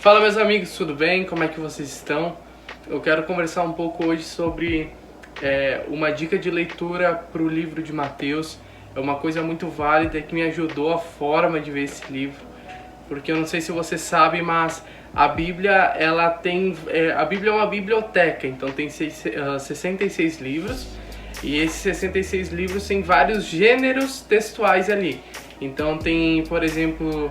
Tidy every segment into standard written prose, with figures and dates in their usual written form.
Fala, meus amigos, tudo bem? Como é que vocês estão? Eu quero conversar um pouco hoje sobre uma dica de leitura para o livro de Mateus. É uma coisa muito válida que me ajudou a forma de ver esse livro, porque eu não sei se você sabe, mas a Bíblia a Bíblia é uma biblioteca, então tem 66 livros, e esses 66 livros têm vários gêneros textuais ali. Então tem, por exemplo,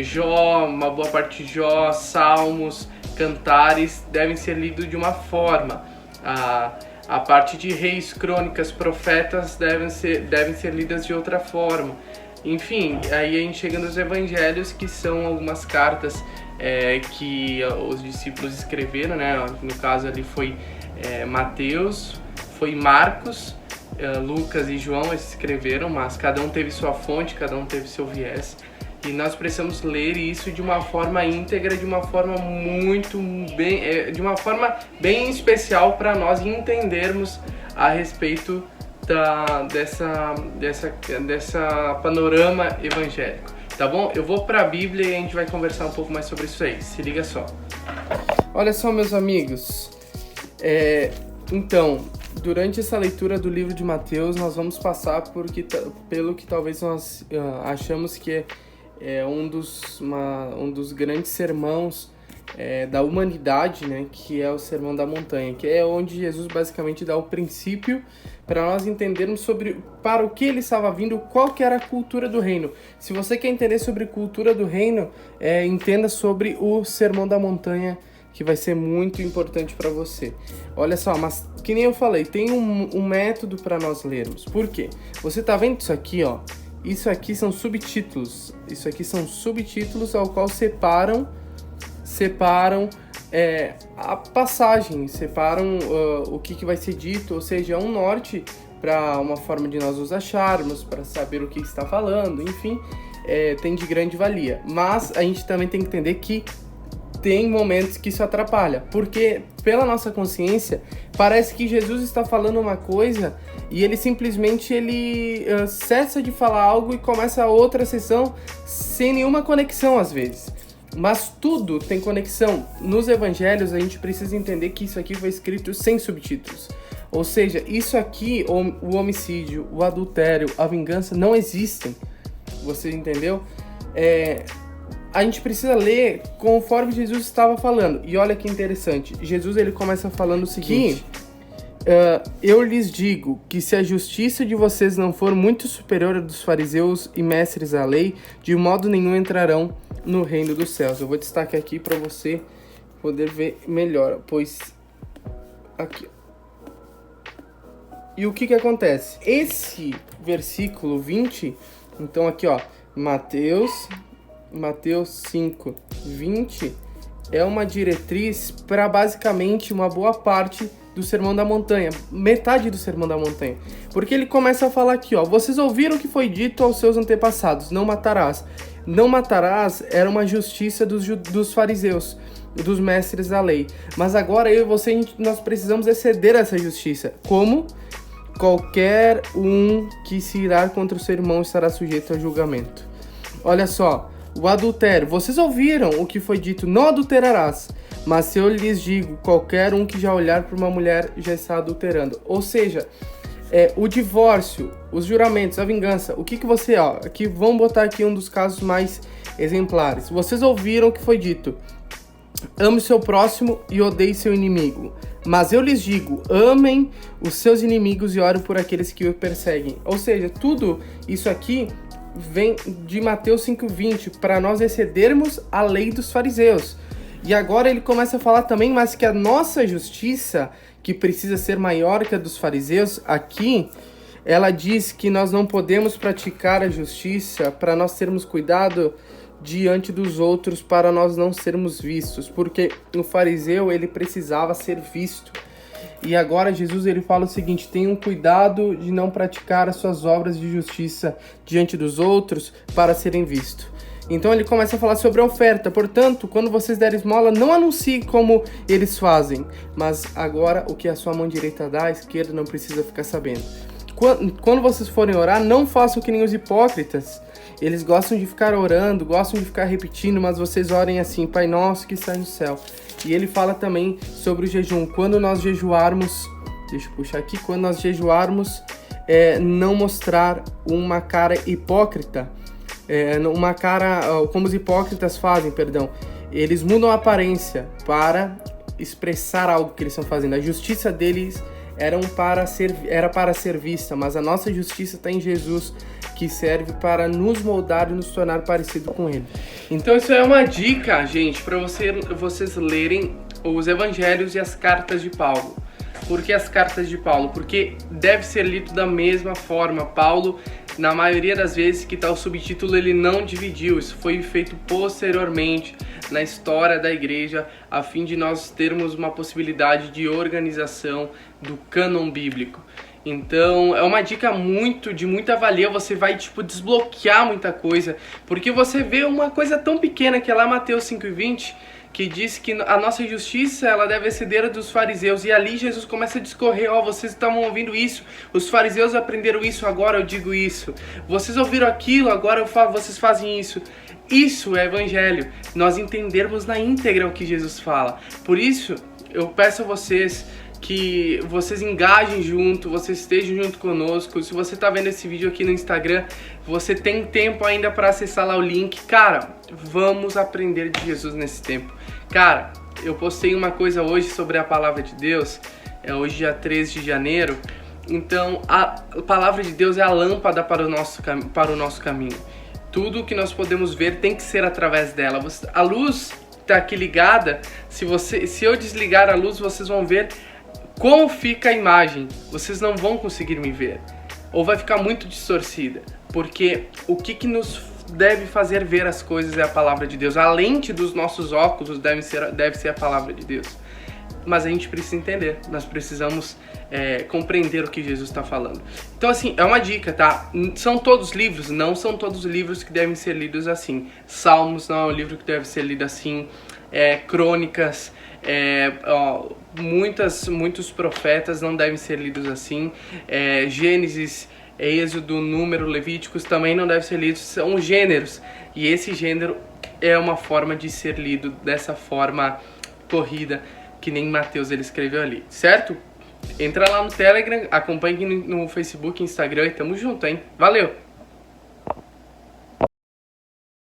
Jó, uma boa parte de Jó, Salmos, Cantares devem ser lidos de uma forma. A parte de Reis, Crônicas, Profetas devem ser lidas de outra forma. Enfim, aí a gente chega nos Evangelhos, que são algumas cartas que os discípulos escreveram, né? No caso ali foi Mateus, foi Marcos, Lucas e João escreveram, mas cada um teve sua fonte, cada um teve seu viés. E nós precisamos ler isso de uma forma íntegra, de uma forma de uma forma bem especial para nós entendermos a respeito dessa panorama evangélico. Tá bom? Eu vou para a Bíblia e a gente vai conversar um pouco mais sobre isso aí. Se liga só. Olha só, meus amigos. Então, durante essa leitura do livro de Mateus, nós vamos passar pelo que talvez nós achamos que é um dos grandes sermãos da humanidade, né, que é o Sermão da Montanha, que é onde Jesus basicamente dá o princípio para nós entendermos para o que ele estava vindo, qual que era a cultura do reino. Se você quer entender sobre cultura do reino, entenda sobre o Sermão da Montanha, que vai ser muito importante para você. Olha só, mas que nem eu falei, tem um método para nós lermos. Por quê? Você tá vendo isso aqui, ó? Isso aqui são subtítulos. Isso aqui são subtítulos ao qual separam a passagem, separam o que vai ser dito, ou seja, é um norte para uma forma de nós os acharmos, para saber o que está falando, enfim, tem de grande valia. Mas a gente também tem que entender que tem momentos que isso atrapalha, porque pela nossa consciência parece que Jesus está falando uma coisa e ele simplesmente cessa de falar algo e começa outra sessão sem nenhuma conexão às vezes. Mas tudo tem conexão. Nos evangelhos a gente precisa entender que isso aqui foi escrito sem subtítulos. Ou seja, isso aqui, o homicídio, o adultério, a vingança não existem. Você entendeu? A gente precisa ler conforme Jesus estava falando. E olha que interessante. Jesus ele começa falando o seguinte: eu lhes digo que se a justiça de vocês não for muito superior à dos fariseus e mestres da lei, de modo nenhum entrarão no reino dos céus. Eu vou destacar aqui para você poder ver melhor, pois aqui. E o que acontece? Esse versículo 20, então aqui ó, Mateus 5, 20, é uma diretriz para basicamente uma boa parte do Sermão da Montanha, metade do Sermão da Montanha. Porque ele começa a falar aqui, ó, vocês ouviram o que foi dito aos seus antepassados, não matarás. Não matarás era uma justiça dos fariseus, dos mestres da lei. Mas agora eu e você, nós precisamos exceder essa justiça. Como? Qualquer um que se irar contra o seu irmão estará sujeito a julgamento. Olha só, o adultério. Vocês ouviram o que foi dito, não adulterarás. Mas se eu lhes digo, qualquer um que já olhar para uma mulher já está adulterando. Ou seja, o divórcio, os juramentos, a vingança. O que você... aqui, vamos botar aqui um dos casos mais exemplares. Vocês ouviram o que foi dito. Ame o seu próximo e odeie seu inimigo. Mas eu lhes digo, amem os seus inimigos e orem por aqueles que o perseguem. Ou seja, tudo isso aqui vem de Mateus 5,20, para nós excedermos a lei dos fariseus. E agora ele começa a falar também, mas que a nossa justiça, que precisa ser maior que a dos fariseus, aqui ela diz que nós não podemos praticar a justiça para nós termos cuidado diante dos outros, para nós não sermos vistos, porque o fariseu ele precisava ser visto. E agora Jesus ele fala o seguinte: tenham cuidado de não praticar as suas obras de justiça diante dos outros para serem vistos. Então ele começa a falar sobre a oferta. Portanto, quando vocês derem esmola, não anuncie como eles fazem, mas agora o que a sua mão direita dá, a esquerda não precisa ficar sabendo. Quando vocês forem orar, não façam que nem os hipócritas. eles gostam de ficar orando, gostam de ficar repetindo, mas vocês orem assim: Pai nosso que está no céu. E ele fala também sobre o jejum. Quando nós jejuarmos, deixa eu puxar aqui, quando nós jejuarmos, não mostrar uma cara hipócrita, uma cara, como os hipócritas fazem, perdão. Eles mudam a aparência para expressar algo que eles estão fazendo. A justiça deles era para ser vista, mas a nossa justiça está em Jesus, que serve para nos moldar e nos tornar parecido com Ele. Então isso é uma dica, gente, para vocês lerem os evangelhos e as cartas de Paulo. Por que as cartas de Paulo? Porque deve ser lido da mesma forma. Paulo, na maioria das vezes que está o subtítulo, ele não dividiu. Isso foi feito posteriormente na história da igreja, a fim de nós termos uma possibilidade de organização do cânon bíblico. Então, é uma dica de muita valia, você vai, desbloquear muita coisa, porque você vê uma coisa tão pequena que é lá Mateus 5:20, que diz que a nossa justiça, ela deve exceder a dos fariseus, e ali Jesus começa a discorrer: vocês estavam ouvindo isso, os fariseus aprenderam isso, agora eu digo isso, vocês ouviram aquilo, agora vocês fazem isso. Isso é evangelho, nós entendermos na íntegra o que Jesus fala. Por isso, eu peço a vocês que vocês engajem junto, vocês estejam junto conosco. Se você está vendo esse vídeo aqui no Instagram, você tem tempo ainda para acessar lá o link. Cara, vamos aprender de Jesus nesse tempo. Cara, eu postei uma coisa hoje sobre a palavra de Deus, hoje dia 13 de janeiro. Então, a palavra de Deus é a lâmpada para o nosso caminho. Tudo que nós podemos ver tem que ser através dela. A luz está aqui ligada. Se eu desligar a luz, vocês vão ver como fica a imagem. Vocês não vão conseguir me ver. Ou vai ficar muito distorcida. Porque o que nos deve fazer ver as coisas é a palavra de Deus. A lente dos nossos óculos deve ser a palavra de Deus. Mas a gente precisa entender, nós precisamos compreender o que Jesus está falando. Então, assim, é uma dica, tá? São todos livros? Não são todos livros que devem ser lidos assim. Salmos não é um livro que deve ser lido assim. Crônicas, muitos profetas não devem ser lidos assim. Gênesis, Êxodo, Número, Levíticos também não devem ser lidos. São gêneros. E esse gênero é uma forma de ser lido dessa forma corrida, que nem Mateus ele escreveu ali, certo? Entra lá no Telegram, acompanhe no Facebook, Instagram e tamo junto, hein? Valeu!